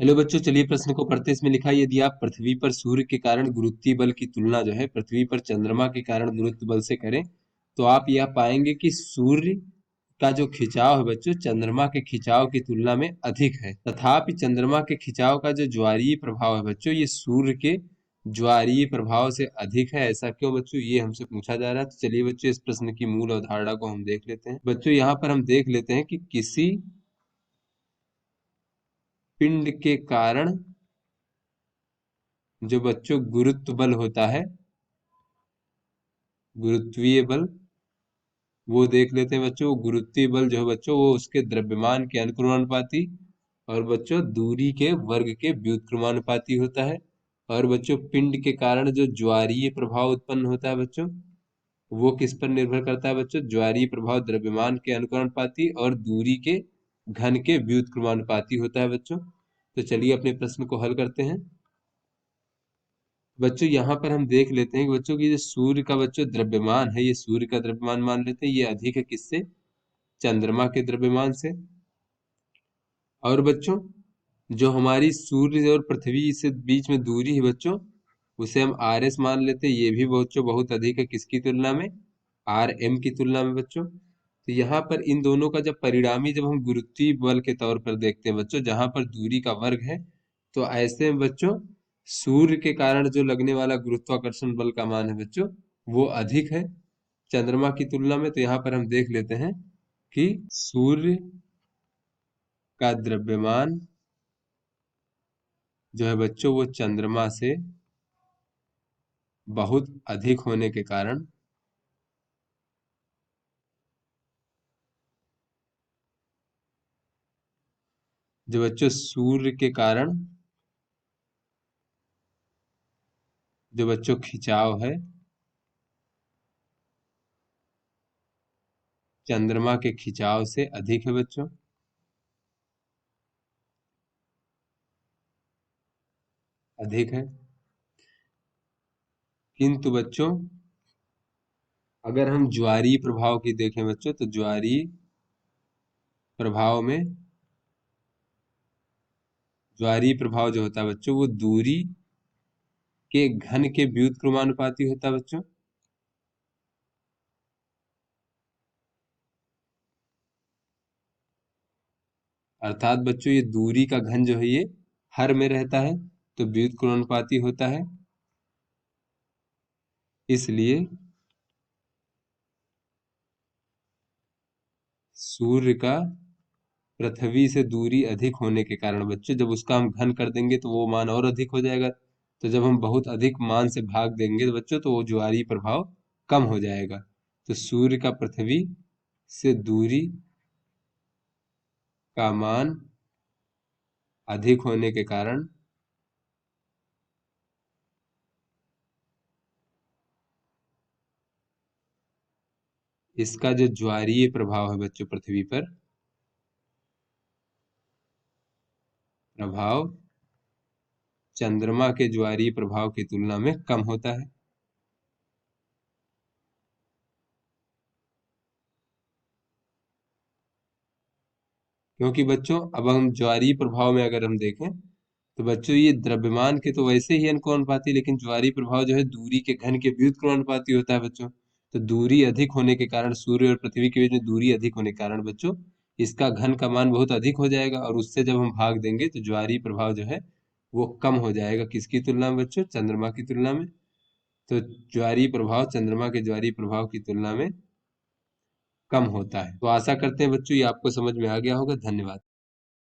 Hello बच्चों, चलिए प्रश्न को पढ़ते हैं। इसमें लिखा है, यदि आप पृथ्वी पर सूर्य के कारण गुरुत्वीय बल की तुलना जो है पृथ्वी पर चंद्रमा के कारण गुरुत्व बल से करें तो आप यह पाएंगे कि सूर्य का जो खिंचाव है बच्चों चंद्रमा के खिंचाव की तुलना में अधिक है। तथापि चंद्रमा के खिंचाव का जो ज्वारीय प्रभाव है बच्चों ये सूर्य के ज्वारीय प्रभाव से अधिक है। ऐसा क्यों बच्चों, ये हमसे पूछा जा रहा है। तो चलिए बच्चों इस प्रश्न की मूल अवधारणा को हम देख लेते हैं। बच्चों यहाँ पर हम देख लेते हैं कि किसी पिंड के कारण जो बच्चों गुरुत्व बल होता है, गुरुत्वीय बल, वो देख लेते हैं बच्चों। गुरुत्वीय बल जो है बच्चों वो उसके द्रव्यमान के अनुक्रमानुपाती और बच्चों दूरी के वर्ग के व्युत्क्रमानुपाती होता है। और बच्चों पिंड के कारण जो ज्वारीय प्रभाव उत्पन्न होता है बच्चों वो किस पर निर्भर करता है बच्चों, ज्वारीय प्रभाव द्रव्यमान के अनुक्रमानुपाती और दूरी के घन के व्युत्क्रमानुपाती होता है बच्चों। तो चलिए अपने प्रश्न को हल करते हैं। बच्चों यहाँ पर हम देख लेते हैं कि बच्चों की जो सूर्य का बच्चों द्रव्यमान है, ये सूर्य का द्रव्यमान मान लेते हैं, ये अधिक है किससे, चंद्रमा के द्रव्यमान से। और बच्चों जो हमारी सूर्य और पृथ्वी से बीच में दूरी है बच्चों उसे हम आर एस मान लेते हैं, ये भी बच्चों बहुत अधिक है किसकी तुलना में, आर एम की तुलना में बच्चों। तो यहाँ पर इन दोनों का जब परिणामी जब हम गुरुत्वीय बल के तौर पर देखते हैं बच्चों जहां पर दूरी का वर्ग है, तो ऐसे में बच्चों सूर्य के कारण जो लगने वाला गुरुत्वाकर्षण बल का मान है बच्चों वो अधिक है चंद्रमा की तुलना में। तो यहाँ पर हम देख लेते हैं कि सूर्य का द्रव्यमान जो है बच्चों वो चंद्रमा से बहुत अधिक होने के कारण जो बच्चों सूर्य के कारण जो बच्चों खिंचाव है चंद्रमा के खिंचाव से अधिक है बच्चों, अधिक है। किंतु बच्चों अगर हम ज्वारीय प्रभाव की देखें बच्चों तो ज्वारीय प्रभाव में ज्वारीय प्रभाव जो होता है बच्चों वो दूरी के घन के व्युत्क्रमानुपाती होता है बच्चों। अर्थात बच्चों ये दूरी का घन जो है ये हर में रहता है तो व्युत्क्रमानुपाती होता है। इसलिए सूर्य का पृथ्वी से दूरी अधिक होने के कारण बच्चों जब उसका हम घन कर देंगे तो वो मान और अधिक हो जाएगा। तो जब हम बहुत अधिक मान से भाग देंगे तो बच्चों तो वो ज्वारीय प्रभाव कम हो जाएगा। तो सूर्य का पृथ्वी से दूरी का मान अधिक होने के कारण इसका जो ज्वारीय प्रभाव है बच्चों पृथ्वी पर प्रभाव चंद्रमा के ज्वारीय प्रभाव की तुलना में कम होता है। क्योंकि बच्चों अब हम ज्वारीय प्रभाव में अगर हम देखें तो बच्चों ये द्रव्यमान के तो वैसे ही अनुपाती, लेकिन ज्वारीय प्रभाव जो है दूरी के घन के व्युत्क्रमानुपाती होता है बच्चों। तो दूरी अधिक होने के कारण सूर्य और पृथ्वी के बीच में दूरी अधिक होने के कारण बच्चों इसका घन का मान बहुत अधिक हो जाएगा और उससे जब हम भाग देंगे तो ज्वारीय प्रभाव जो है वो कम हो जाएगा किसकी तुलना में बच्चों, चंद्रमा की तुलना में। तो ज्वारीय प्रभाव चंद्रमा के ज्वारीय प्रभाव की तुलना में कम होता है। तो आशा करते हैं बच्चों ये आपको समझ में आ गया होगा। धन्यवाद।